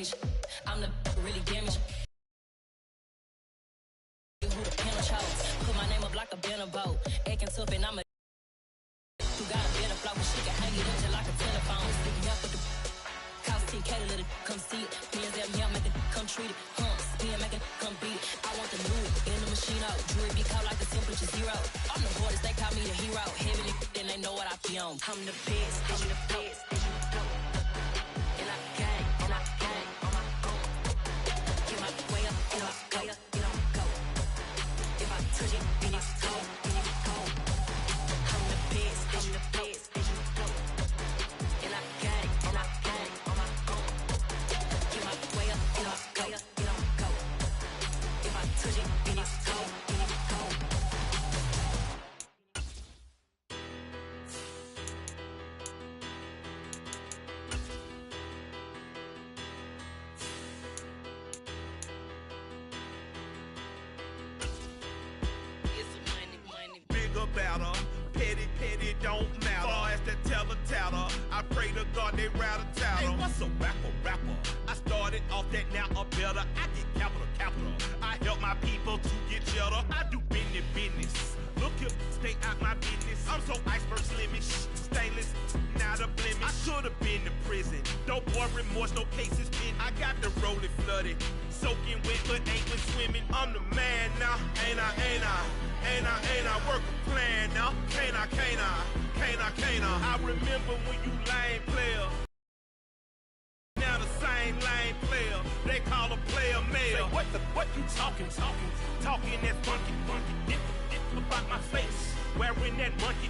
damage. I'm the really damaged. Who the panel chose? Put my name up like a banner boat. Acting tough and I'm a you got a better flow, but she can hang it up just like a telephone. Sticking up with the cost 10K to let it come see it. Me and them here make it come treat it. Spin make it come beat it. I want the new in the machine out. Jewelry be caught like the temperature zero. I'm the hardest, they call me the hero. Heavy then they know what I be on. I'm the best, I'm the best, and I gang on my own. Get my way up, get on go. If I touch it, then it's cold, I'm the best, and I gang on my own. Get my way up, get on go. If I touch it, then it's cold, about her. Petty don't matter. Far as the teller, I pray to God they rattle tattle. Hey, what's a rapper? I started off that, now a better. I get capital. I help my people to get cheddar. I do business. Look here, stay out my business. I'm so iceberg slimish, stainless, not a blemish. I should have been to prison. No boy remorse, no cases pinned. I got the rolling flooded, soaking wet, but ain't been swimming. I'm the man now, ain't I? Work a plan now, can't I? I remember when you lame player. Now the same lame player, they call a player mayor. Say, what you talking that funky, dip about my face, wearing that monkey,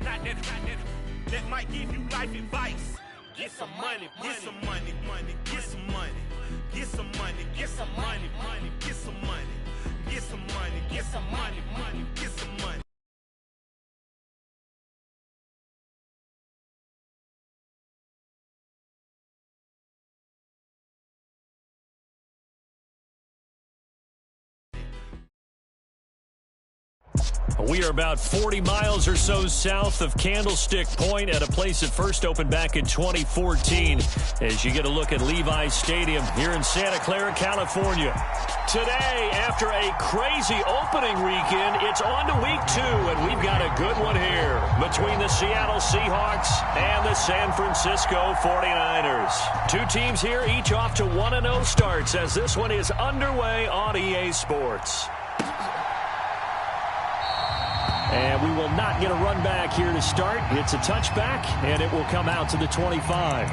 not that might give you life advice. Get some money, get some money, get some money, get some money, get some money, get some money, get some money, get some money, get some money. We are about 40 miles or so south of Candlestick Point at a place that first opened back in 2014 as you get a look at Levi's Stadium here in Santa Clara, California. Today, after a crazy opening weekend, it's on to week 2, and we've got a good one here between the Seattle Seahawks and the San Francisco 49ers. Two teams here, each off to 1-0 starts as this one is underway on EA Sports. And we will not get a run back here to start. It's a touchback, and it will come out to the 25.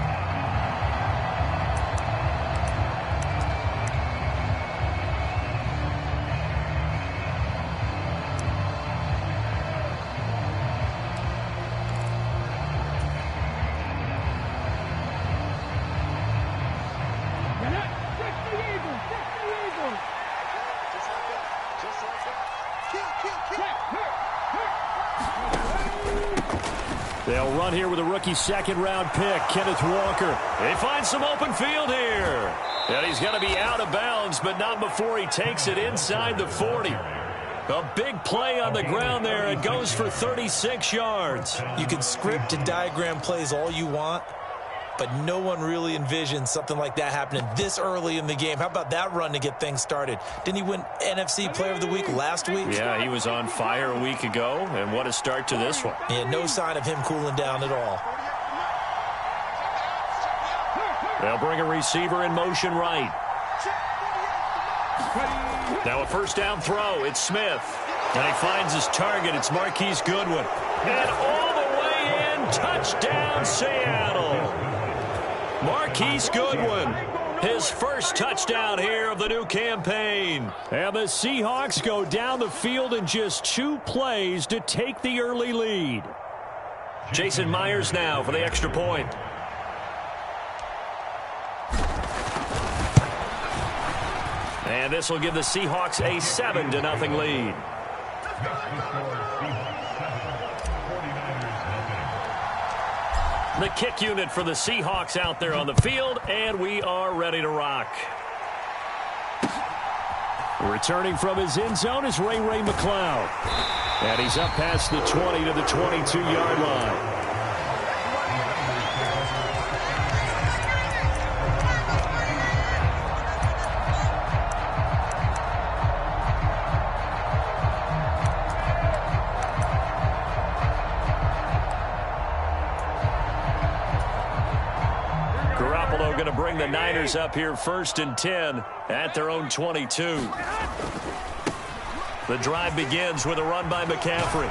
They'll run here with a rookie second-round pick, Kenneth Walker. They find some open field here. And he's going to be out of bounds, but not before he takes it inside the 40. A big play on the ground there. It goes for 36 yards. You can script and diagram plays all you want, but no one really envisioned something like that happening this early in the game. How about that run to get things started? Didn't he win NFC Player of the Week last week? Yeah, he was on fire a week ago, and what a start to this one. Yeah, no sign of him cooling down at all. They'll bring a receiver in motion right. Now a first down throw. It's Smith. And he finds his target. It's Marquise Goodwin. And all the way in. Touchdown, Seattle. Marquise Goodwin, his first touchdown here of the new campaign. And the Seahawks go down the field in just 2 plays to take the early lead. Jason Myers now for the extra point. And this will give the Seahawks a 7-0 lead. The kick unit for the Seahawks out there on the field, and we are ready to rock. Returning from his end zone is Ray McCloud. And he's up past the 20 to the 22-yard line. going to bring the Niners up here 1st and 10 at their own 22. The drive begins with a run by McCaffrey.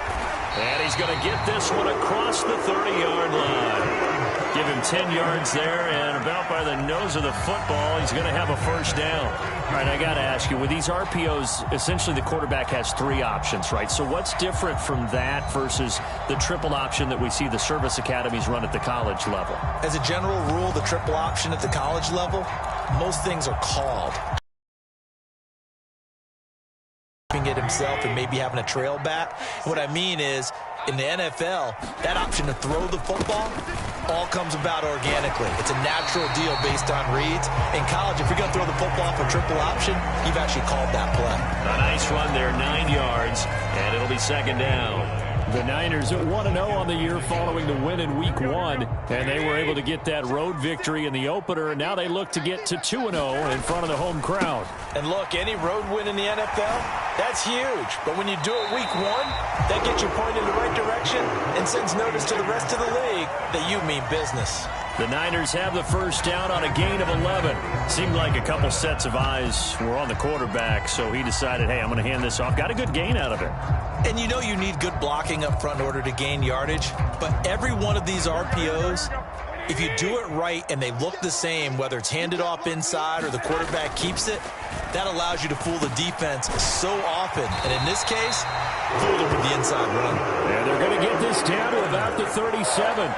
And he's going to get this one across the 30-yard line. Give him 10 yards there, and about by the nose of the football, he's going to have a first down. All right, I got to ask you, with these RPOs, essentially the quarterback has 3 options, right? So what's different from that versus the triple option that we see the service academies run at the college level? As a general rule, the triple option at the college level, most things are called. It himself and maybe having a trail back. What I mean is, in the NFL, that option to throw the football all comes about organically. It's a natural deal based on reads. In college, if you're going to throw the football for triple option, you've actually called that play. A nice run there, 9 yards, and it'll be 2nd down. The Niners at 1-0 on the year following the win in Week 1, and they were able to get that road victory in the opener, and now they look to get to 2-0 in front of the home crowd. And look, any road win in the NFL, that's huge. But when you do it Week 1, that gets you pointed in the right direction and sends notice to the rest of the league that you mean business. The Niners have the first down on a gain of 11. Seemed like a couple sets of eyes were on the quarterback, so he decided, hey, I'm going to hand this off. Got a good gain out of it. And you know you need good blocking up front in order to gain yardage, but every one of these RPOs, if you do it right and they look the same, whether it's handed off inside or the quarterback keeps it, that allows you to fool the defense so often. And in this case, fool them with the inside run. And they're going to get this down to about the 37.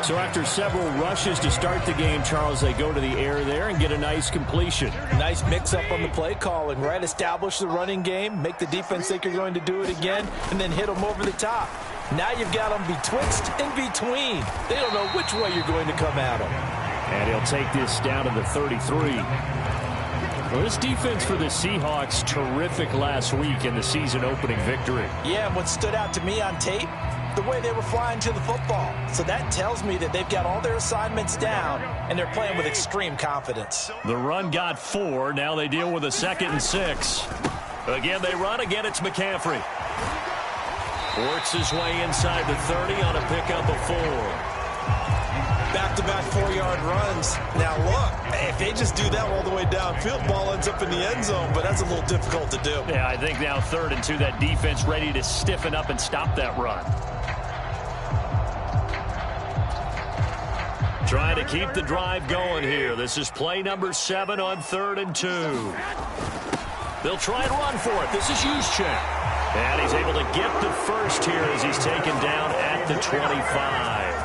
So after several rushes to start the game, Charles, they go to the air there and get a nice completion. Nice mix-up on the play calling, right? Establish the running game, make the defense think you're going to do it again, and then hit them over the top. Now you've got them betwixt and between. They don't know which way you're going to come at them. And he'll take this down to the 33. Well, this defense for the Seahawks, terrific last week in the season-opening victory. Yeah, and what stood out to me on tape, the way they were flying to the football. So that tells me that they've got all their assignments down, and they're playing with extreme confidence. The run got 4. Now they deal with a 2nd and 6. Again, they run. Again, it's McCaffrey. Works his way inside the 30 on a pickup of 4. Back-to-back 4-yard runs. Now, look, if they just do that all the way downfield, ball ends up in the end zone, but that's a little difficult to do. Yeah, I think now 3rd and 2, that defense ready to stiffen up and stop that run. Trying to keep the drive going here. This is play number 7 on 3rd and 2. They'll try and run for it. This is Juszczyk. And he's able to get the first here as he's taken down at the 25.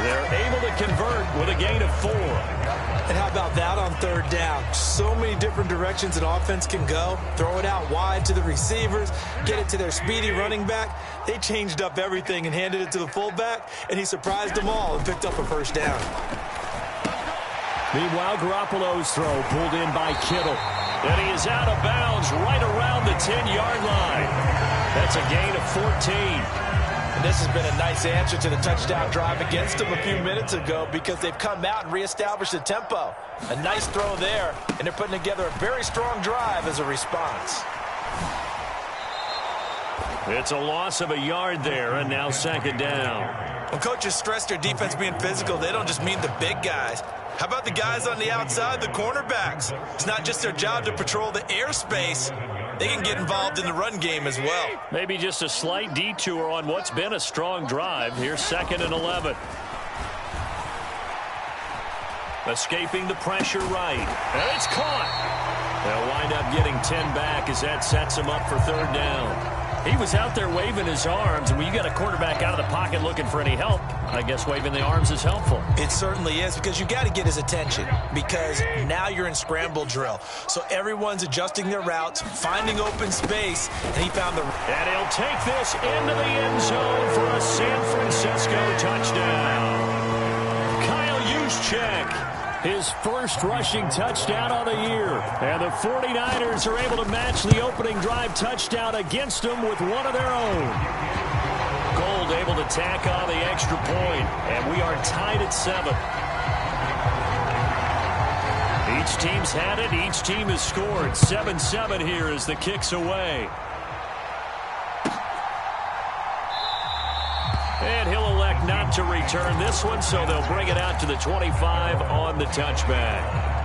They're able to convert with a gain of 4. And how about that on 3rd down? So many different directions an offense can go. Throw it out wide to the receivers, get it to their speedy running back. They changed up everything and handed it to the fullback, and he surprised them all and picked up a first down. Meanwhile, Garoppolo's throw pulled in by Kittle. And he is out of bounds right around the 10-yard line. That's a gain of 14. And this has been a nice answer to the touchdown drive against them a few minutes ago because they've come out and reestablished the tempo. A nice throw there, and they're putting together a very strong drive as a response. It's a loss of a yard there, and now 2nd down. When coaches stress their defense being physical, they don't just mean the big guys. How about the guys on the outside, the cornerbacks? It's not just their job to patrol the airspace. They can get involved in the run game as well. Maybe just a slight detour on what's been a strong drive. Here's 2nd and 11. Escaping the pressure right. And it's caught. They'll wind up getting 10 back as that sets them up for 3rd down. He was out there waving his arms, and when you got a quarterback out of the pocket looking for any help, I guess waving the arms is helpful. It certainly is, because you got to get his attention, because now you're in scramble drill. So everyone's adjusting their routes, finding open space, and he found the... And he'll take this into the end zone for a San Francisco touchdown. Kyle Juszczyk. His first rushing touchdown of the year. And the 49ers are able to match the opening drive touchdown against them with one of their own. Gold able to tack on the extra point, and we are tied at 7. Each team's had it. Each team has scored. 7-7 here as the kick's away. And he'll elect not to return this one, so they'll bring it out to the 25 on the touchback.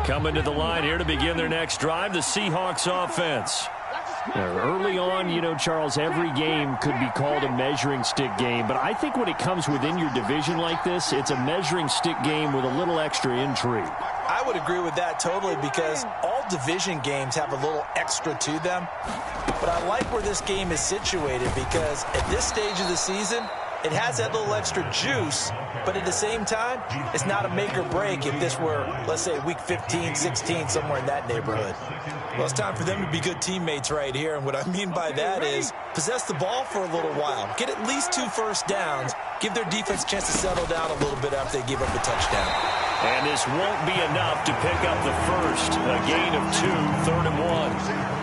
Coming to the line here to begin their next drive, the Seahawks offense. Early on, you know, Charles, every game could be called a measuring stick game, but I think when it comes within your division like this, it's a measuring stick game with a little extra intrigue. I would agree with that totally, because all division games have a little extra to them. But I like where this game is situated, because at this stage of the season, it has that little extra juice, but at the same time, it's not a make or break if this were, let's say, week 15, 16, somewhere in that neighborhood. Well, it's time for them to be good teammates right here, and what I mean by that is possess the ball for a little while, get at least 2 first downs, give their defense a chance to settle down a little bit after they give up a touchdown. And this won't be enough to pick up the first. A gain of 2, 3rd and 1.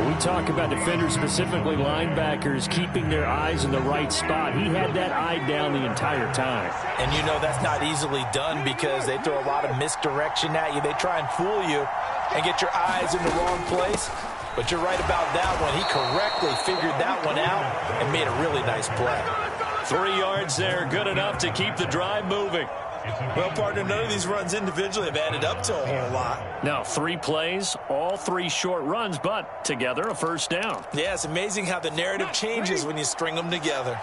We talk about defenders, specifically linebackers, keeping their eyes in the right spot. He had that eye down the entire time. And you know that's not easily done, because they throw a lot of misdirection at you. They try and fool you and get your eyes in the wrong place. But you're right about that one. He correctly figured that one out and made a really nice play. 3 yards there, good enough to keep the drive moving. Well, partner, none of these runs individually have added up to a whole lot. Now, 3 plays, all 3 short runs, but together a first down. Yeah, it's amazing how the narrative changes when you string them together.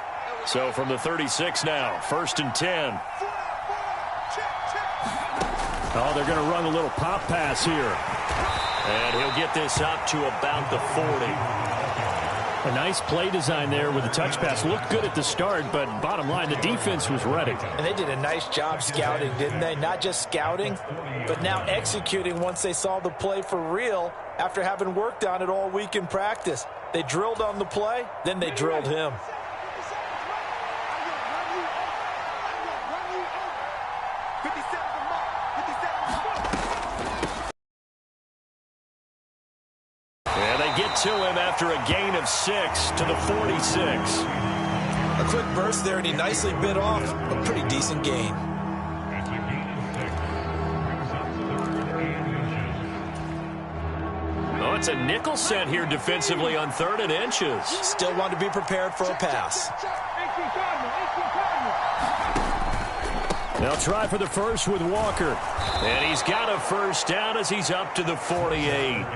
So from the 36 now, 1st and 10. Oh, they're going to run a little pop pass here. And he'll get this up to about the 40. A nice play design there with the touch pass. Looked good at the start, but bottom line, the defense was ready. And they did a nice job scouting, didn't they? Not just scouting, but now executing once they saw the play for real after having worked on it all week in practice. They drilled on the play, then they drilled him. Get to him after a gain of 6 to the 46. A quick burst there, and he nicely bit off a pretty decent gain. Oh, it's a nickel set here defensively on 3rd and inches. Still want to be prepared for a pass. They'll try for the first with Walker. And he's got a first down as he's up to the 48.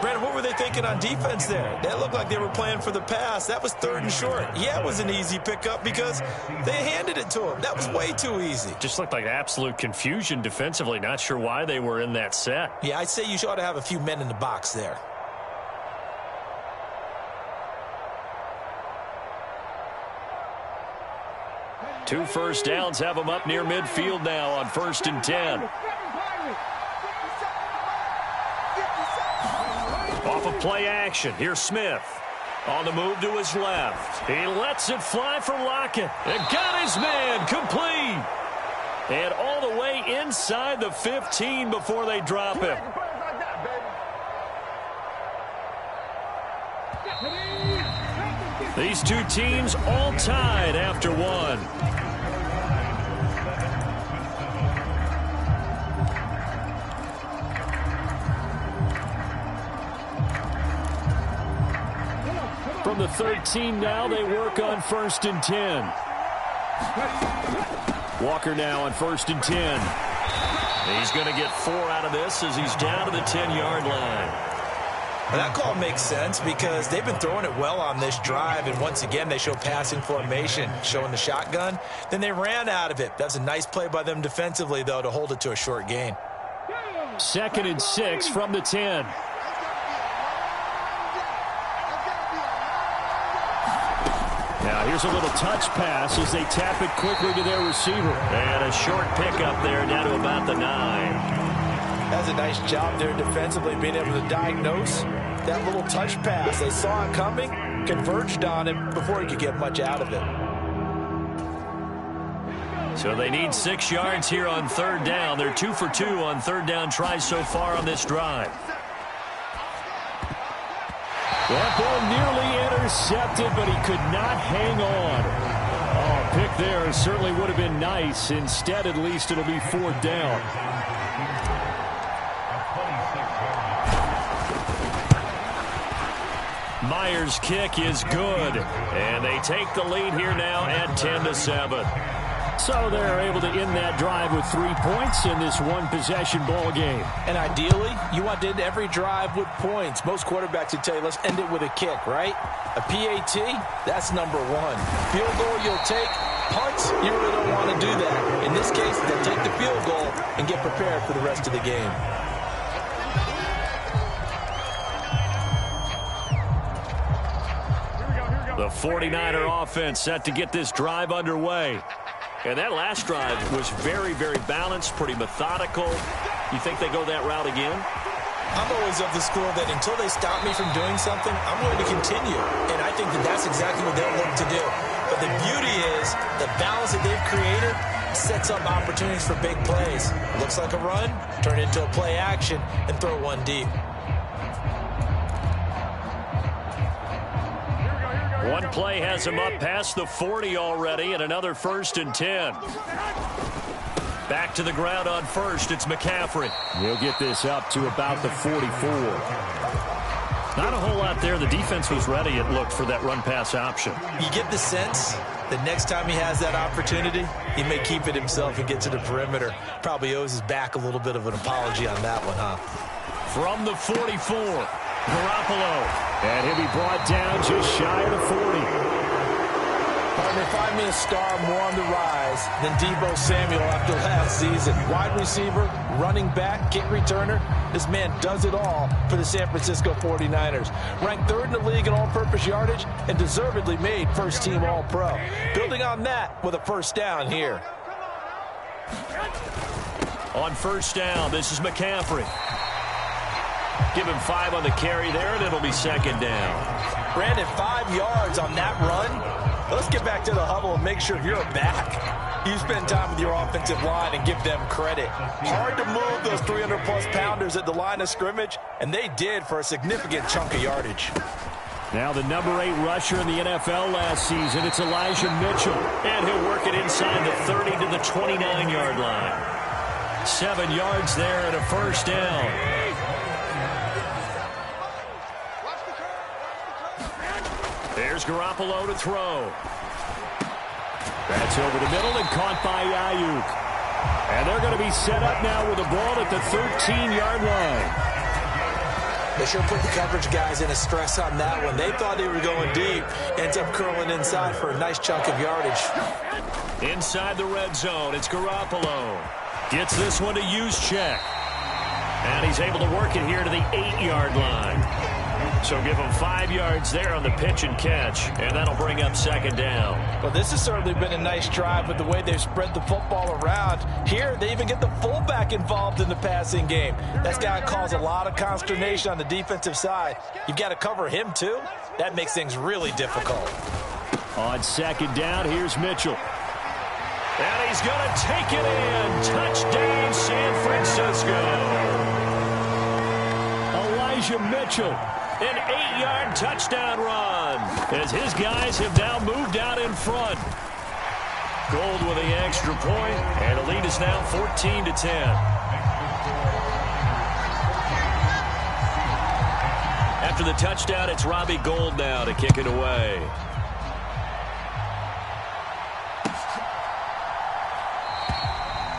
Brandon, what were they thinking on defense there? That looked like they were playing for the pass. That was 3rd and short. Yeah, it was an easy pickup because they handed it to him. That was way too easy. Just looked like absolute confusion defensively. Not sure why they were in that set. Yeah, I'd say you ought to have a few men in the box there. Two first downs have them up near midfield now on 1st and 10. Off of play action. Here's Smith. On the move to his left. He lets it fly for Lockett. And got his man complete. And all the way inside the 15 before they drop him. These two teams all tied after one. From the 13 now, they work on 1st and 10. Walker now on 1st and 10. He's going to get 4 out of this as he's down to the 10-yard line. Well, that call makes sense because they've been throwing it well on this drive, and once again they show passing formation, showing the shotgun. Then they ran out of it. That's a nice play by them defensively, though, to hold it to a short gain. 2nd and 6 from the 10. Now here's a little touch pass as they tap it quickly to their receiver. And a short pickup there down to about the 9. That's a nice job there defensively, being able to diagnose that little touch pass. They saw it coming, converged on him before he could get much out of it. So they need 6 yards here on 3rd down. They're 2 for 2 on 3rd down tries so far on this drive. That ball nearly intercepted, but he could not hang on. Oh, pick there. Certainly would have been nice. Instead, at least, it'll be 4th down. Myers' kick is good. And they take the lead here now at 10-7. So they're able to end that drive with 3 points in this one-possession ball game. And ideally, you want to end every drive with points. Most quarterbacks would tell you, let's end it with a kick, right? A PAT, that's number 1. Field goal you'll take. Punts, you really don't want to do that. In this case, they'll take the field goal and get prepared for the rest of the game. The 49er offense set to get this drive underway. And that last drive was very, very balanced, pretty methodical. You think they go that route again? I'm always of the school that until they stop me from doing something, I'm going to continue. And I think that that's exactly what they'll look to do. But the beauty is the balance that they've created sets up opportunities for big plays. Looks like a run, turn it into a play action, and throw one deep. One play has him up past the 40 already, and another 1st and 10. Back to the ground on first. It's McCaffrey. He'll get this up to about the 44. Not a whole lot there. The defense was ready, it looked, for that run-pass option. You get the sense that next time he has that opportunity, he may keep it himself and get to the perimeter. Probably owes his back a little bit of an apology on that one, huh? From the 44, Garoppolo. And he'll be brought down just shy of the 40. Partner, find me a star more on the rise than Deebo Samuel after last season. Wide receiver, running back, kick returner. This man does it all for the San Francisco 49ers. Ranked 3rd in the league in all-purpose yardage and deservedly made first-team All-Pro. Building on that with a 1st down here. On 1st down, this is McCaffrey. Give him 5 on the carry there, and it'll be 2nd down. Brandon, 5 yards on that run. Let's get back to the huddle and make sure you're back. You spend time with your offensive line and give them credit. Hard to move those 300-plus pounders at the line of scrimmage, and they did for a significant chunk of yardage. Now the number 8 rusher in the NFL last season, it's Elijah Mitchell. And he'll work it inside the 30 to the 29-yard line. 7 yards there and a 1st down. There's Garoppolo to throw. That's over the middle and caught by Ayuk. And they're going to be set up now with the ball at the 13-yard line. They sure put the coverage guys in a stress on that one. They thought they were going deep. Ends up curling inside for a nice chunk of yardage. Inside the red zone, it's Garoppolo. Gets this one to Juszczyk. And he's able to work it here to the 8-yard line. So give him 5 yards there on the pitch and catch, and that'll bring up 2nd down. Well, this has certainly been a nice drive with the way they've spread the football around. Here, they even get the fullback involved in the passing game. That's got to cause a lot of consternation on the defensive side. You've got to cover him, too. That makes things really difficult. On 2nd down, here's Mitchell. And he's going to take it in. Touchdown, San Francisco. Elijah Mitchell. An 8-yard touchdown run as his guys have now moved out in front. Gold with the extra point, and the lead is now 14-10. After the touchdown, it's Robbie Gould now to kick it away.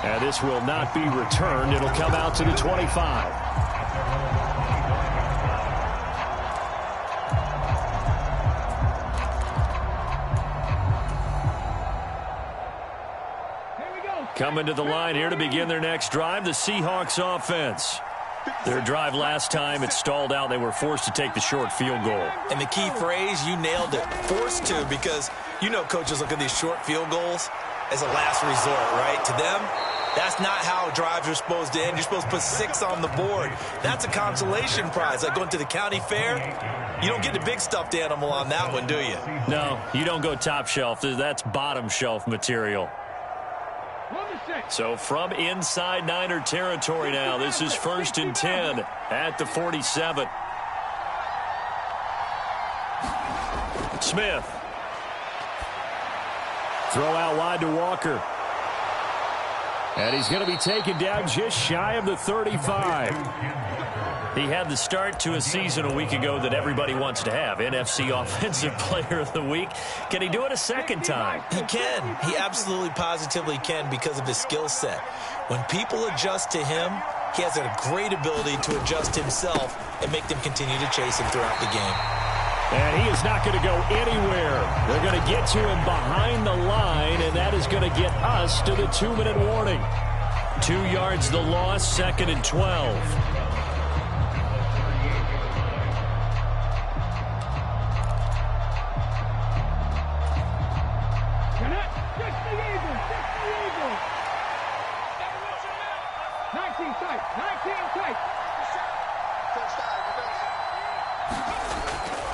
And this will not be returned. It'll come out to the 25. Coming to the line here to begin their next drive, the Seahawks offense. Their drive last time, it stalled out. They were forced to take the short field goal. And the key phrase, you nailed it. Forced to, because you know coaches look at these short field goals as a last resort, right? To them, that's not how drives are supposed to end. You're supposed to put 6 on the board. That's a consolation prize. Like going to the county fair, you don't get the big stuffed animal on that one, do you? No, you don't go top shelf. That's bottom shelf material. So from inside Niner territory now, this is 1st and 10 at the 47. Smith Throw out wide to Walker. And he's going to be taken down just shy of the 35. He had the start to a season a week ago that everybody wants to have. NFC Offensive Player of the Week. Can he do it a second time? He can. He absolutely positively can because of his skill set. When people adjust to him, he has a great ability to adjust himself and make them continue to chase him throughout the game. And he is not going to go anywhere. They're going to get to him behind the line, and that is going to get us to the 2-minute warning. 2 yards the loss, 2nd and 12.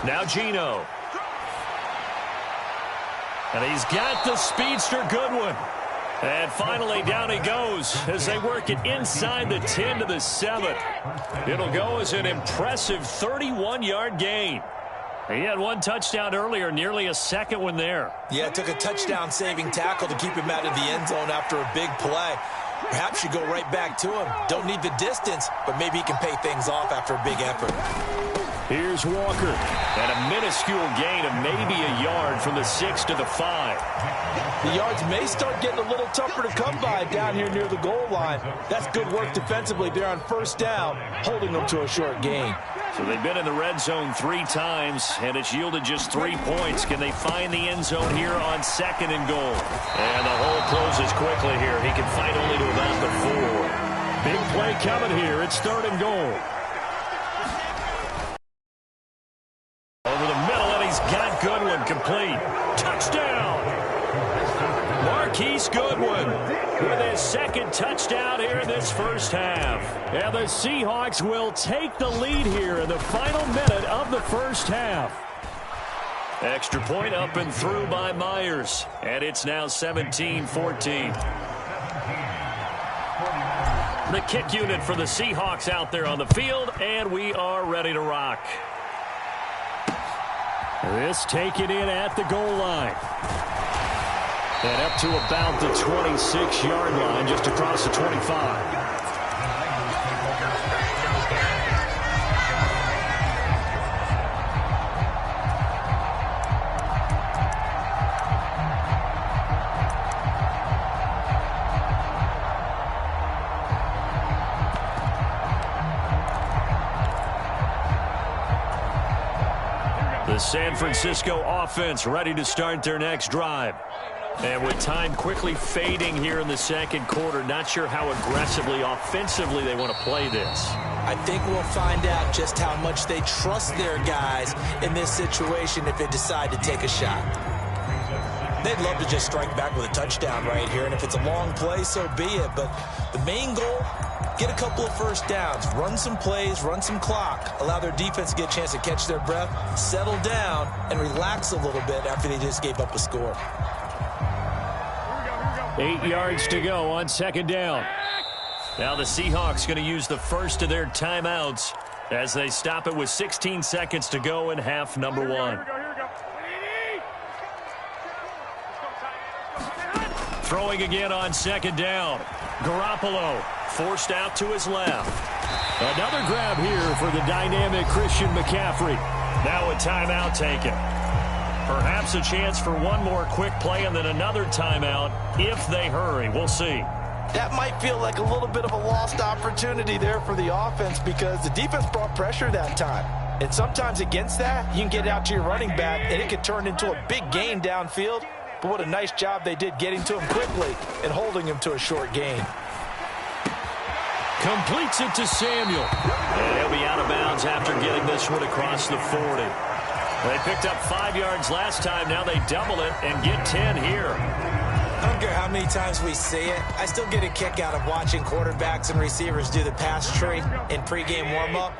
Now Geno. And he's got the speedster Goodwin. And finally down he goes as they work it inside the 10 to the 7. It'll go as an impressive 31-yard gain. He had 1 touchdown earlier, nearly a second one there. Yeah, it took a touchdown-saving tackle to keep him out of the end zone after a big play. Perhaps you go right back to him. Don't need the distance, but maybe he can pay things off after a big effort. Here's Walker. And a minuscule gain of maybe a yard from the 6 to the 5. The yards may start getting a little tougher to come by down here near the goal line. That's good work defensively there on first down, holding them to a short gain. So they've been in the red zone 3 times, and it's yielded just 3 points. Can they find the end zone here on 2nd and goal? And the hole closes quickly here. He can fight only to about the 4. Big play coming here. It's 3rd and goal. Over the middle, and he's got Goodwin complete. Touchdown! Marquise Goodwin with his 2nd touchdown here in this first half. And the Seahawks will take the lead here in the final minute of the first half. Extra point up and through by Myers. And it's now 17-14. The kick unit for the Seahawks out there on the field, and we are ready to rock. This taken in at the goal line. And up to about the 26-yard line, just across the 25. The San Francisco offense ready to start their next drive. And with time quickly fading here in the 2nd quarter, not sure how aggressively, offensively they want to play this. I think we'll find out just how much they trust their guys in this situation if they decide to take a shot. They'd love to just strike back with a touchdown right here, and if it's a long play, so be it. But the main goal, get a couple of first downs, run some plays, run some clock, allow their defense to get a chance to catch their breath, settle down, and relax a little bit after they just gave up a score. 8 yards to go on 2nd down. Now the Seahawks going to use the first of their timeouts as they stop it with 16 seconds to go in half number 1. Throwing again on 2nd down. Garoppolo forced out to his left. Another grab here for the dynamic Christian McCaffrey. Now a timeout taken. Perhaps a chance for one more quick play and then another timeout if they hurry. We'll see. That might feel like a little bit of a lost opportunity there for the offense because the defense brought pressure that time. And sometimes against that, you can get out to your running back and it can turn into a big gain downfield. But what a nice job they did getting to him quickly and holding him to a short gain. Completes it to Samuel. And he'll be out of bounds after getting this one across the 40. They picked up 5 yards last time. Now they double it and get 10 here. I don't care how many times we see it. I still get a kick out of watching quarterbacks and receivers do the pass tree in pregame warm-up.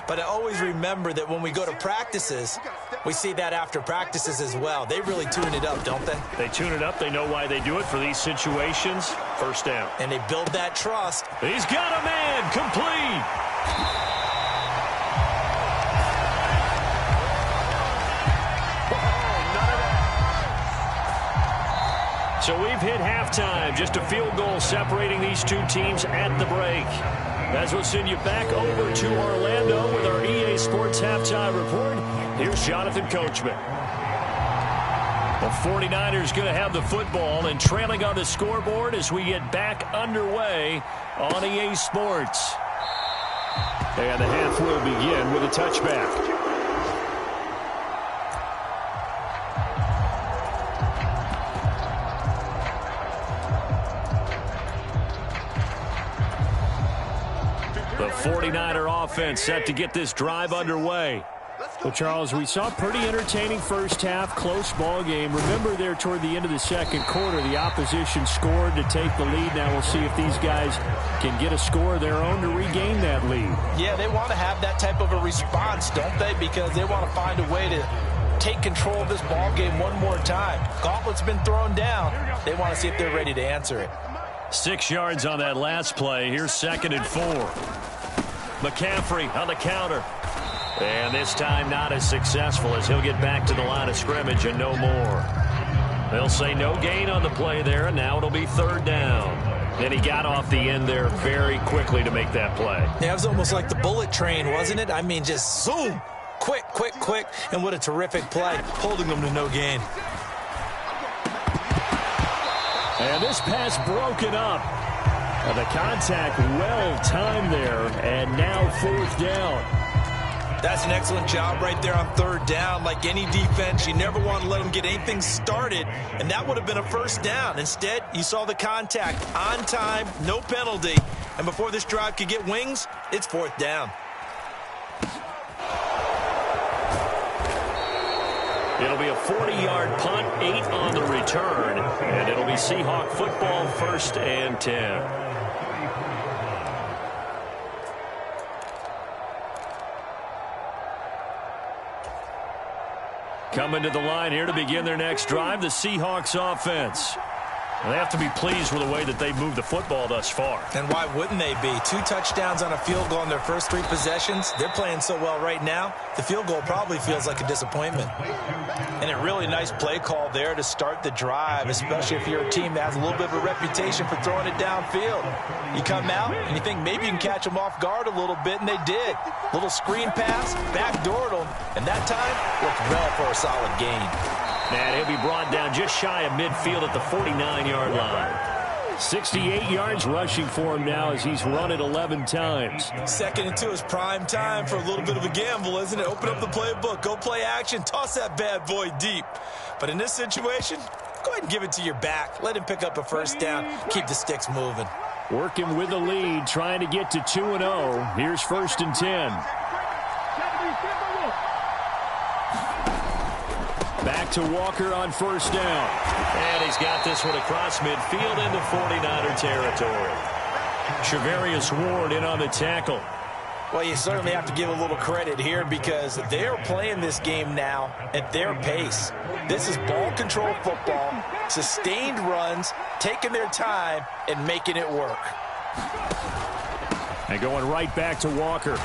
But I always remember that when we go to practices, we see that after practices as well. They really tune it up, don't they? They tune it up. They know why they do it for these situations. First down. And they build that trust. He's got a man. Complete. So we've hit halftime. Just a field goal separating these two teams at the break. As we'll send you back over to Orlando with our EA Sports Halftime Report, here's Jonathan Coachman. The 49ers going to have the football and trailing on the scoreboard as we get back underway on EA Sports. And the half will begin with a touchback. The 49er offense set to get this drive underway. Well, Charles, we saw a pretty entertaining first half, close ball game. Remember there toward the end of the second quarter, the opposition scored to take the lead. Now we'll see if these guys can get a score of their own to regain that lead. Yeah, they want to have that type of a response, don't they? Because they want to find a way to take control of this ball game one more time. Gauntlet's been thrown down. They want to see if they're ready to answer it. 6 yards on that last play. Here's 2nd and 4. McCaffrey on the counter. And this time not as successful as he'll get back to the line of scrimmage and no more. They'll say no gain on the play there, and now it'll be 3rd down. Then he got off the end there very quickly to make that play. Yeah, it was almost like the bullet train, wasn't it? I mean, just zoom. Quick, quick, quick. And what a terrific play, holding them to no gain. And this pass broken up. And the contact well-timed there, and now 4th down. That's an excellent job right there on 3rd down. Like any defense, you never want to let them get anything started, and that would have been a 1st down. Instead, you saw the contact on time, no penalty, and before this drive could get wings, it's 4th down. It'll be a 40-yard punt, 8 on the return, and it'll be Seahawk football, 1st and 10. Coming to the line here to begin their next drive, the Seahawks offense. They have to be pleased with the way that they've moved the football thus far. And why wouldn't they be? 2 touchdowns on a field goal in their first 3 possessions. They're playing so well right now, the field goal probably feels like a disappointment. And a really nice play call there to start the drive, especially if you're a team that has a little bit of a reputation for throwing it downfield. You come out and you think maybe you can catch them off guard a little bit, and they did. Little screen pass, backdoored them, and that time worked well for a solid gain. And he'll be brought down just shy of midfield at the 49-yard line. 68 yards rushing for him now as he's run it 11 times. 2nd and 2 is prime time for a little bit of a gamble, isn't it? Open up the playbook, go play action, toss that bad boy deep. But in this situation, go ahead and give it to your back. Let him pick up a 1st down, keep the sticks moving. Working with the lead, trying to get to 2-0. Here's 1st and 10. Back to Walker on 1st down. And he's got this one across midfield into 49er territory. Trevarius Ward in on the tackle. Well, you certainly have to give a little credit here because they're playing this game now at their pace. This is ball control football, sustained runs, taking their time and making it work. And going right back to Walker.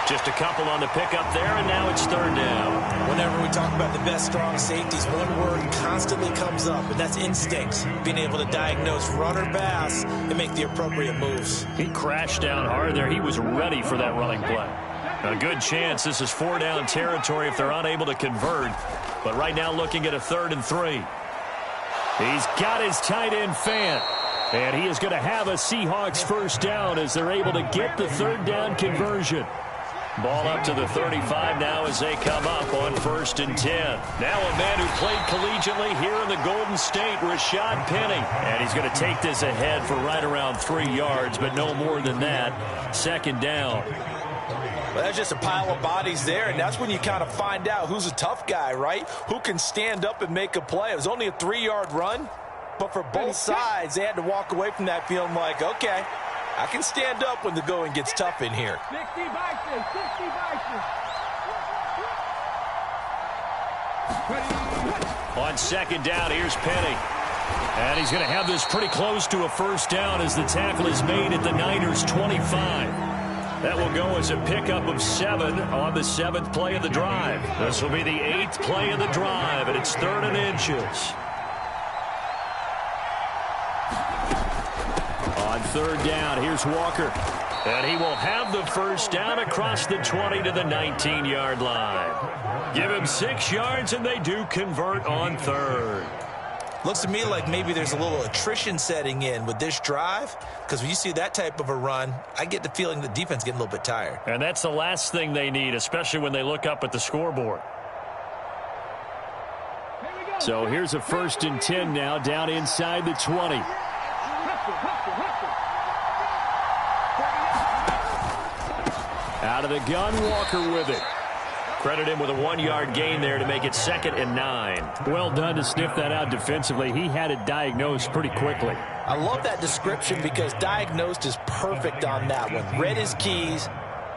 Just a couple on the pickup there, and now it's 3rd down. Whenever we talk about the best strong safeties, one word constantly comes up, and that's instincts. Being able to diagnose run or pass and make the appropriate moves. He crashed down hard there. He was ready for that running play. A good chance this is 4-down territory if they're unable to convert. But right now looking at a 3rd and 3. He's got his tight end Fant. And he is going to have a Seahawks 1st down as they're able to get the 3rd down conversion. Ball up to the 35 now as they come up on 1st and 10. Now a man who played collegiately here in the Golden State, Rashad Penny. And he's going to take this ahead for right around 3 yards, but no more than that. 2nd down. Well, that's just a pile of bodies there, and that's when you kind of find out who's a tough guy, right? Who can stand up and make a play. It was only a 3-yard run, but for both sides, they had to walk away from that feeling like, okay, I can stand up when the going gets tough in here. 60 Vikings, 60 Vikings. On 2nd down, here's Penny. And he's going to have this pretty close to a 1st down as the tackle is made at the Niners' 25. That will go as a pickup of 7 on the 7th play of the drive. This will be the 8th play of the drive, and it's 3rd and inches. On third down, here's Walker. And he will have the first down across the 20 to the 19-yard line. Give him 6 yards, and they do convert on third. Looks to me like maybe there's a little attrition setting in with this drive, because when you see that type of a run, I get the feeling the defense getting a little bit tired. And that's the last thing they need, especially when they look up at the scoreboard. So here's a 1st and 10 now, down inside the 20. Out of the gun, Walker with it. Credit him with a 1-yard gain there to make it 2nd and 9. Well done to sniff that out defensively. He had it diagnosed pretty quickly. I love that description because diagnosed is perfect on that one. Read his keys,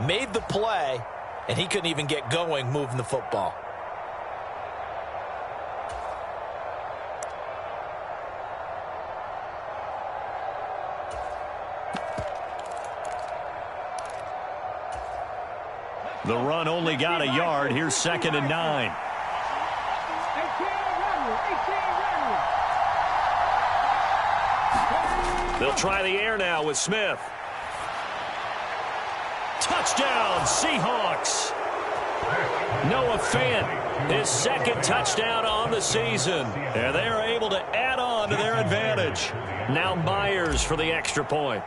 made the play, and he couldn't even get going moving the football. The run only got a yard. Here's 2nd and 9. They'll try the air now with Smith. Touchdown, Seahawks. Noah Fant, his 2nd touchdown on the season. And they're able to add on to their advantage. Now Myers for the extra point.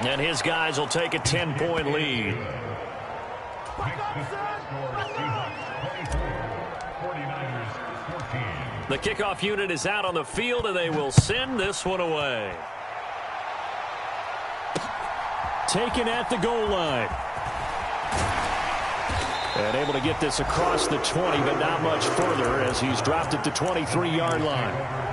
And his guys will take a 10-point lead. The kickoff unit is out on the field, and they will send this one away. Taken at the goal line. And able to get this across the 20, but not much further as he's dropped at the 23-yard line.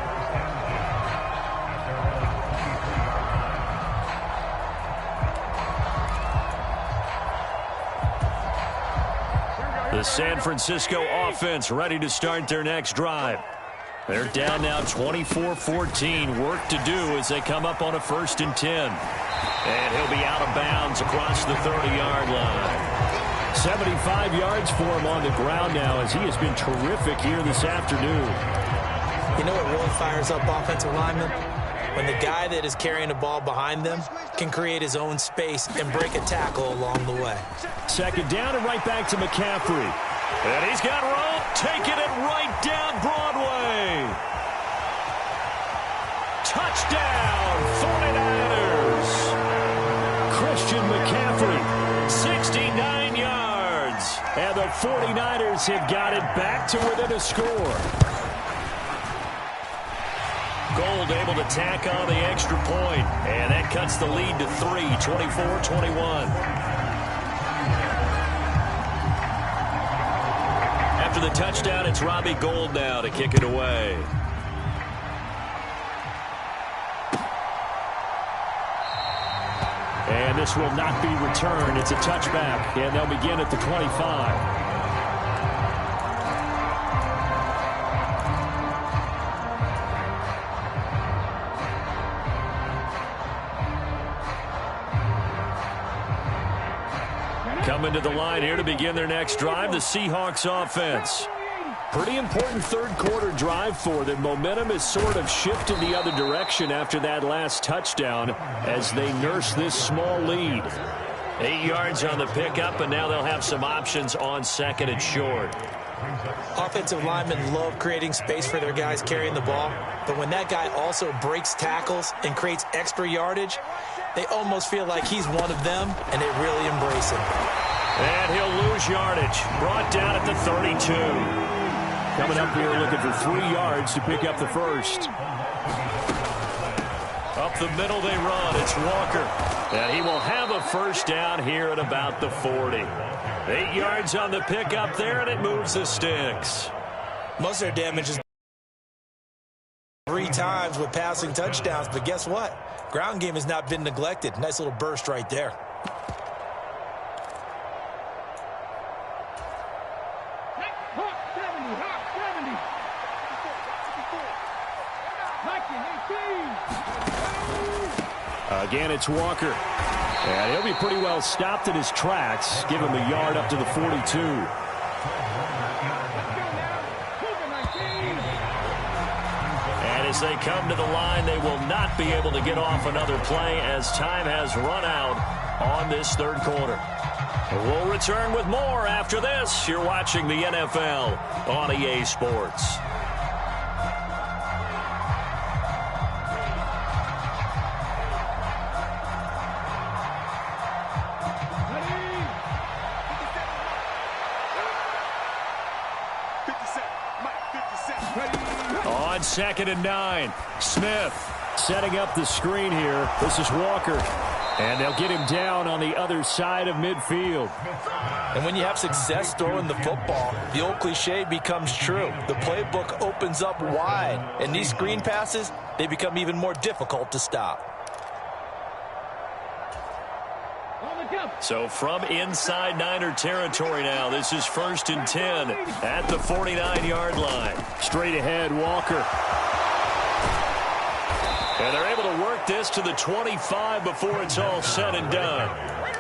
The San Francisco offense ready to start their next drive. They're down now 24-14. Work to do as they come up on a 1st and 10. And he'll be out of bounds across the 30-yard line. 75 yards for him on the ground now as he has been terrific here this afternoon. You know what really fires up offensive linemen? When the guy that is carrying the ball behind them can create his own space and break a tackle along the way. 2nd down and right back to McCaffrey. And he's got room, taking it right down Broadway. Touchdown, 49ers. Christian McCaffrey, 69 yards. And the 49ers have got it back to within a score. Gold able to tack on the extra point, and that cuts the lead to 3, 24-21. After the touchdown, it's Robbie Gould now to kick it away. And this will not be returned. It's a touchback, and they'll begin at the 25. Coming to the line here to begin their next drive, the Seahawks offense. Pretty important third-quarter drive for them. Momentum is sort of shifted the other direction after that last touchdown as they nurse this small lead. 8 yards on the pickup, and now they'll have some options on 2nd and short. Offensive linemen love creating space for their guys carrying the ball, but when that guy also breaks tackles and creates extra yardage, they almost feel like he's one of them, and they really embrace him. And he'll lose yardage. Brought down at the 32. Coming up here looking for 3 yards to pick up the first. Up the middle they run. It's Walker. And he will have a first down here at about the 40. 8 yards on the pickup there, and it moves the sticks. Most of their damage is 3 times with passing touchdowns, but guess what? Ground game has not been neglected. Nice little burst right there. Again, it's Walker. And he'll be pretty well stopped in his tracks. Give him a yard up to the 42. As they come to the line, they will not be able to get off another play as time has run out on this third quarter. We'll return with more after this. You're watching the NFL on EA Sports. On 2nd and 9, Smith setting up the screen here. This is Walker. And they'll get him down on the other side of midfield. And when you have success throwing the football, the old cliche becomes true. The playbook opens up wide. And these screen passes, they become even more difficult to stop. So from inside Niner territory now, this is 1st and 10 at the 49-yard line. Straight ahead, Walker. And they're able to work this to the 25 before it's all said and done.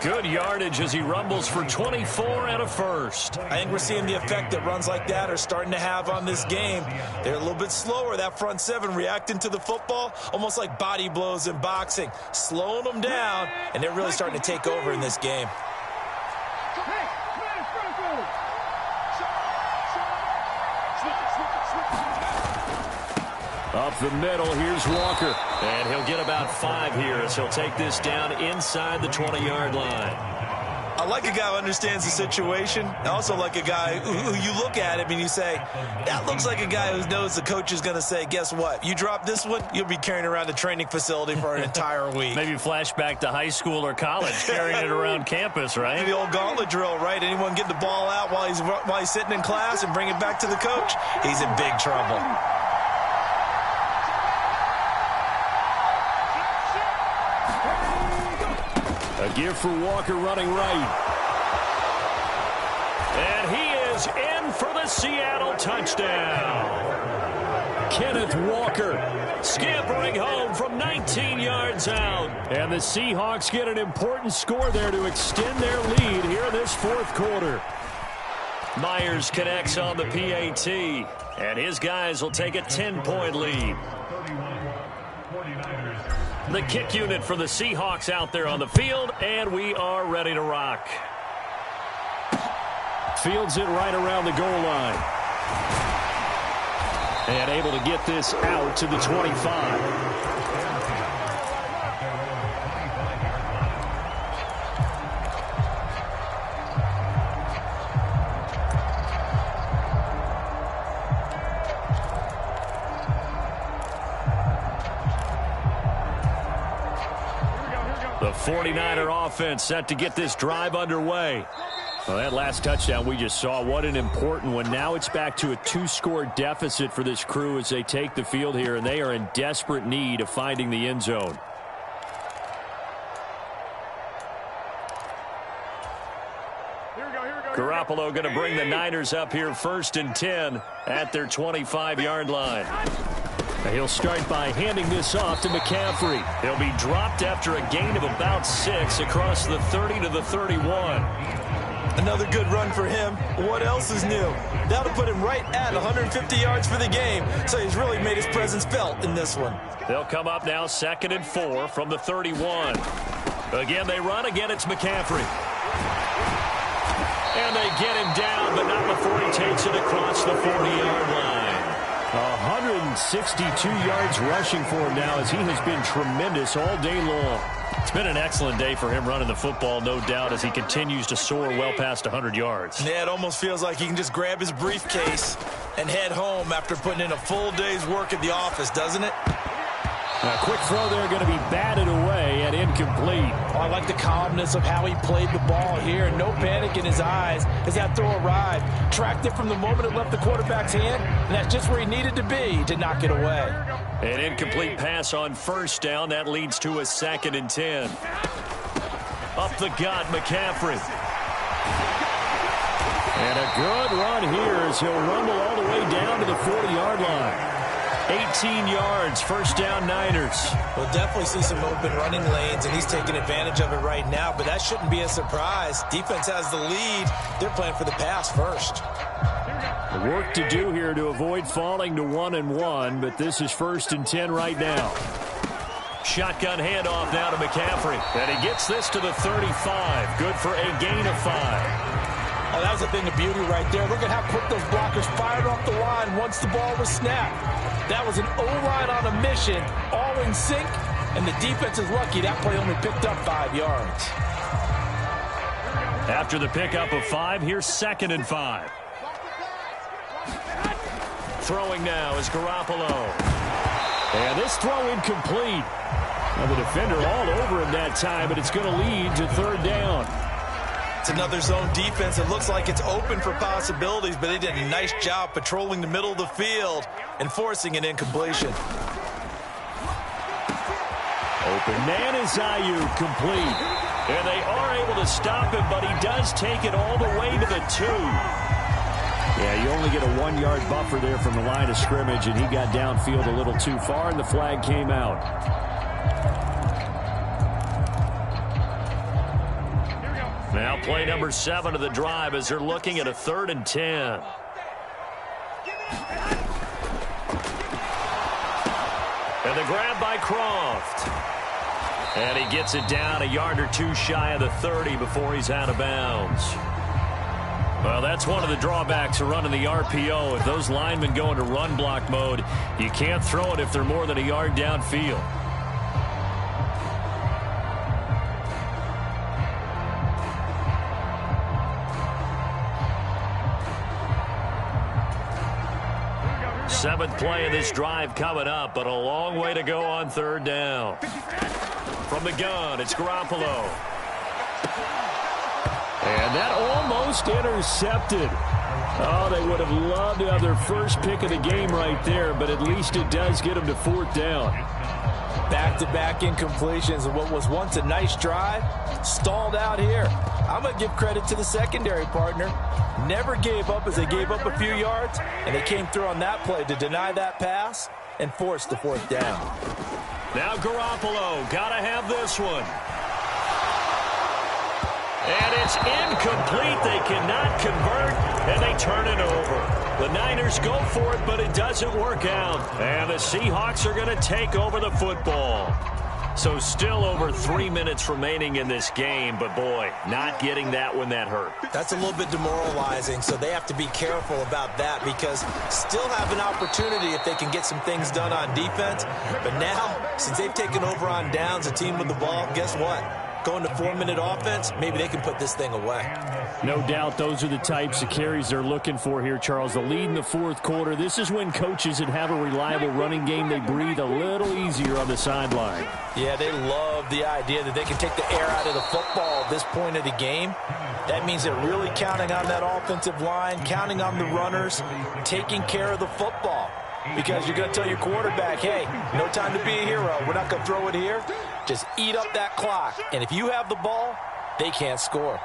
Good yardage as he rumbles for 24 and a first. I think we're seeing the effect that runs like that are starting to have on this game. They're a little bit slower, that front seven, reacting to the football, almost like body blows in boxing, slowing them down, and they're really starting to take over in this game. Up the middle, here's Walker. And he'll get about 5 here as he'll take this down inside the 20-yard line. I like a guy who understands the situation. I also like a guy who you look at him and you say, that looks like a guy who knows the coach is going to say, guess what? You drop this one, you'll be carrying around the training facility for an entire week. Maybe flashback to high school or college, carrying it around campus, right? The old gauntlet drill, right? Anyone get the ball out while he's sitting in class and bring it back to the coach? He's in big trouble. A give for Walker running right. And he is in for the Seattle touchdown. Kenneth Walker Scampering home from 19 yards out. And the Seahawks get an important score there to extend their lead here in this fourth quarter. Myers connects on the PAT. And his guys will take a 10-point lead. The kick unit for the Seahawks out there on the field, and we are ready to rock. Fields it right around the goal line. And able to get this out to the 25. The 49er offense set to get this drive underway. Well, that last touchdown we just saw, what an important one. Now it's back to a 2-score deficit for this crew as they take the field here, and they are in desperate need of finding the end zone. Garoppolo going to bring the Niners up here 1st and 10 at their 25-yard line. He'll start by handing this off to McCaffrey. He'll be dropped after a gain of about 6 across the 30 to the 31. Another good run for him. What else is new? That'll put him right at 150 yards for the game, so he's really made his presence felt in this one. They'll come up now 2nd and 4 from the 31. Again, they run. Again, it's McCaffrey. And they get him down, but not before he takes it across the 40-yard line. 162 yards rushing for him now as he has been tremendous all day long. It's been an excellent day for him running the football, no doubt, as he continues to soar well past 100 yards. Yeah, it almost feels like he can just grab his briefcase and head home after putting in a full day's work at the office, doesn't it? A quick throw there going to be batted away and incomplete. Oh, I like the calmness of how he played the ball here. No panic in his eyes as that throw arrived. Tracked it from the moment it left the quarterback's hand, and that's just where he needed to be to knock it away. An incomplete pass on 1st down. That leads to a 2nd and 10. Up the gut, McCaffrey. And a good run here as he'll rumble all the way down to the 40-yard line. 18 yards, 1st down Niners. We'll definitely see some open running lanes, and he's taking advantage of it right now, but that shouldn't be a surprise. Defense has the lead. They're playing for the pass first. Work to do here to avoid falling to 1-1, but this is 1st and 10 right now. Shotgun handoff now to McCaffrey. And he gets this to the 35. Good for a gain of 5. Oh, that was a thing of beauty right there. Look at how quick those blockers fired off the line once the ball was snapped. That was an O-line on a mission, all in sync, and the defense is lucky that play only picked up 5 yards. After the pickup of 5, here's 2nd and 5. Throwing now is Garoppolo. And this throw incomplete. Now the defender all over him that time, but it's going to lead to 3rd down. It's another zone defense. It looks like it's open for possibilities, but they did a nice job patrolling the middle of the field and forcing an incompletion. Open man is Ayuk, complete. And they are able to stop him, but he does take it all the way to the 2. Yeah, you only get a 1-yard buffer there from the line of scrimmage, and he got downfield a little too far, and the flag came out. Now play number 7 of the drive as they're looking at a 3rd and 10. And the grab by Croft. And he gets it down a yard or 2 shy of the 30 before he's out of bounds. Well, that's one of the drawbacks of running the RPO. If those linemen go into run block mode, you can't throw it if they're more than a yard downfield. Seventh play of this drive coming up, but a long way to go on 3rd down. From the gun, it's Garoppolo. And that almost intercepted. Oh, they would have loved to have their first pick of the game right there, but at least it does get them to 4th down. Back-to-back incompletions of what was once a nice drive, stalled out here. I'm going to give credit to the secondary partner. Never gave up as they gave up a few yards, and they came through on that play to deny that pass and force the 4th down. Now Garoppolo, got to have this one. And it's incomplete. They cannot convert, and they turn it over. The Niners go for it, but it doesn't work out. And the Seahawks are going to take over the football. So still over 3 minutes remaining in this game, but boy, not getting that when that hurt. That's a little bit demoralizing, so they have to be careful about that because still have an opportunity if they can get some things done on defense. But now, since they've taken over on downs, a team with the ball, guess what? Going to 4-minute offense, maybe they can put this thing away. No doubt those are the types of carries they're looking for here, Charles. The lead in the 4th quarter. This is when coaches that have a reliable running game, they breathe a little easier on the sideline. Yeah, they love the idea that they can take the air out of the football at this point of the game. That means they're really counting on that offensive line, counting on the runners, taking care of the football. Because you're going to tell your quarterback, hey, no time to be a hero. We're not going to throw it here. Just eat up that clock. And if you have the ball, they can't score.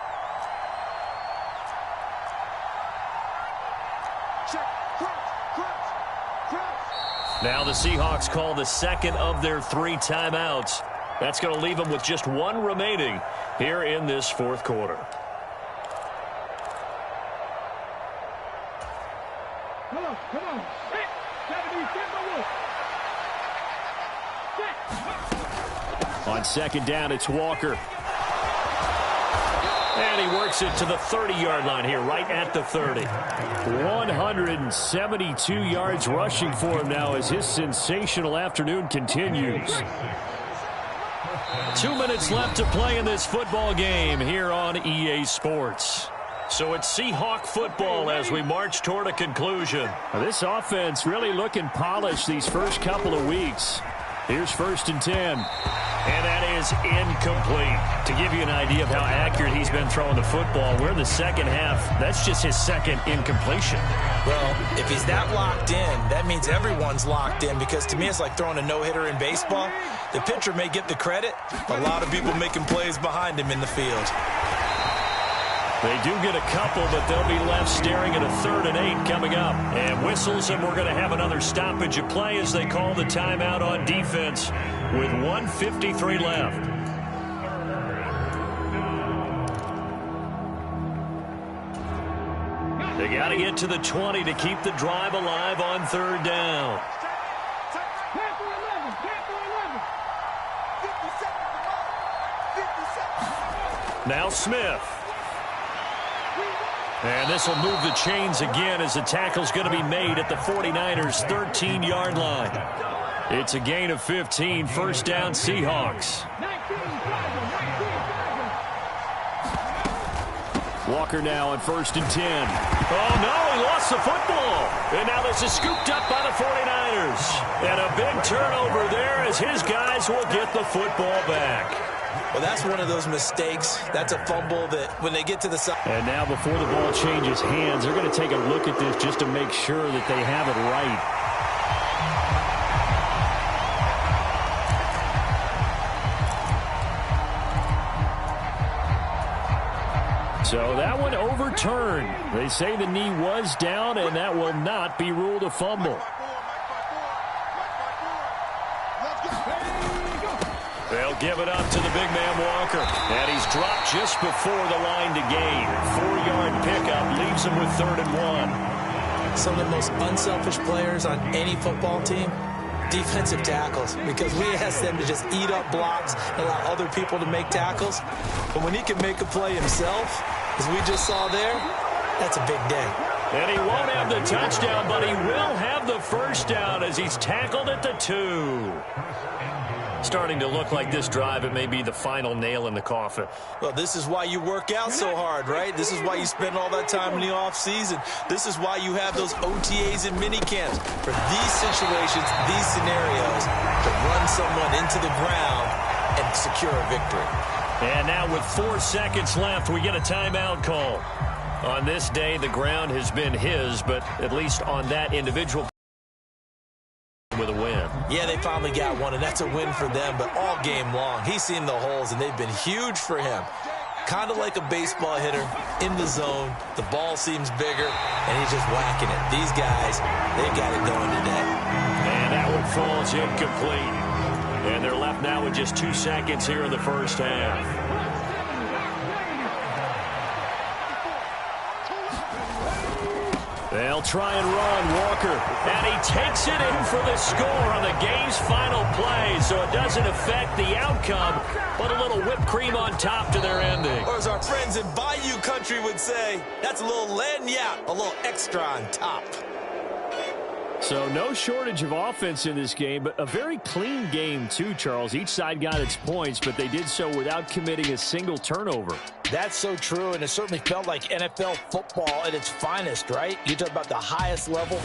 Now the Seahawks call the 2nd of their 3 timeouts. That's going to leave them with just 1 remaining here in this 4th quarter. Come on. On 2nd down, it's Walker. And he works it to the 30-yard line here, right at the 30. 172 yards rushing for him now as his sensational afternoon continues. 2 minutes left to play in this football game here on EA Sports. So it's Seahawk football as we march toward a conclusion. Now this offense really looking polished these first couple of weeks. Here's 1st and 10. And that is incomplete. To give you an idea of how accurate he's been throwing the football, we're in the 2nd half. That's just his 2nd incompletion. Well, if he's that locked in, that means everyone's locked in because to me it's like throwing a no-hitter in baseball. The pitcher may get the credit, a lot of people making plays behind him in the field. They do get a couple, but they'll be left staring at a 3rd and 8 coming up. And whistles, and we're going to have another stoppage of play as they call the timeout on defense with 1:53 left. They They got to get to the 20 to keep the drive alive on third down. Now Smith. And this will move the chains again as the tackle's going to be made at the 49ers' 13-yard line. It's a gain of 15, first down Seahawks. Walker now on 1st and 10. Oh, no, he lost the football. And now this is scooped up by the 49ers. And a big turnover there as his guys will get the football back. Well, that's one of those mistakes. That's a fumble that when they get to the side. And now before the ball changes hands, they're going to take a look at this just to make sure that they have it right. So that one overturned. They say the knee was down, and that will not be ruled a fumble. They'll give it up to the big man Walker. And he's dropped just before the line to gain. 4-yard pickup leaves him with 3rd and 1. Some of the most unselfish players on any football team, defensive tackles, because we ask them to just eat up blocks and allow other people to make tackles. But when he can make a play himself, as we just saw there, that's a big day. And he won't have the touchdown, but he will have the first down as he's tackled at the 2. Starting to look like this drive, it may be the final nail in the coffin. Well, this is why you work out so hard, right? This is why you spend all that time in the offseason. This is why you have those OTAs and minicamps for these situations, these scenarios, to run someone into the ground and secure a victory. And now with 4 seconds left, we get a timeout call. On this day, the ground has been his, but at least on that individual with a win. Yeah, they finally got one, and that's a win for them, but all game long, he's seen the holes, and they've been huge for him. Kind of like a baseball hitter in the zone. The ball seems bigger, and he's just whacking it. These guys, they got it going today. And that one falls incomplete. And they're left now with just 2 seconds here in the first half. They'll try and run Walker. And he takes it in for the score on the game's final play. So it doesn't affect the outcome, but a little whipped cream on top to their ending. Or as our friends in Bayou Country would say, that's a little lagniappe, a little extra on top. So no shortage of offense in this game, but a very clean game too, Charles. Each side got its points, but they did so without committing a single turnover. That's so true, and it certainly felt like NFL football at its finest, right? You talk about the highest level.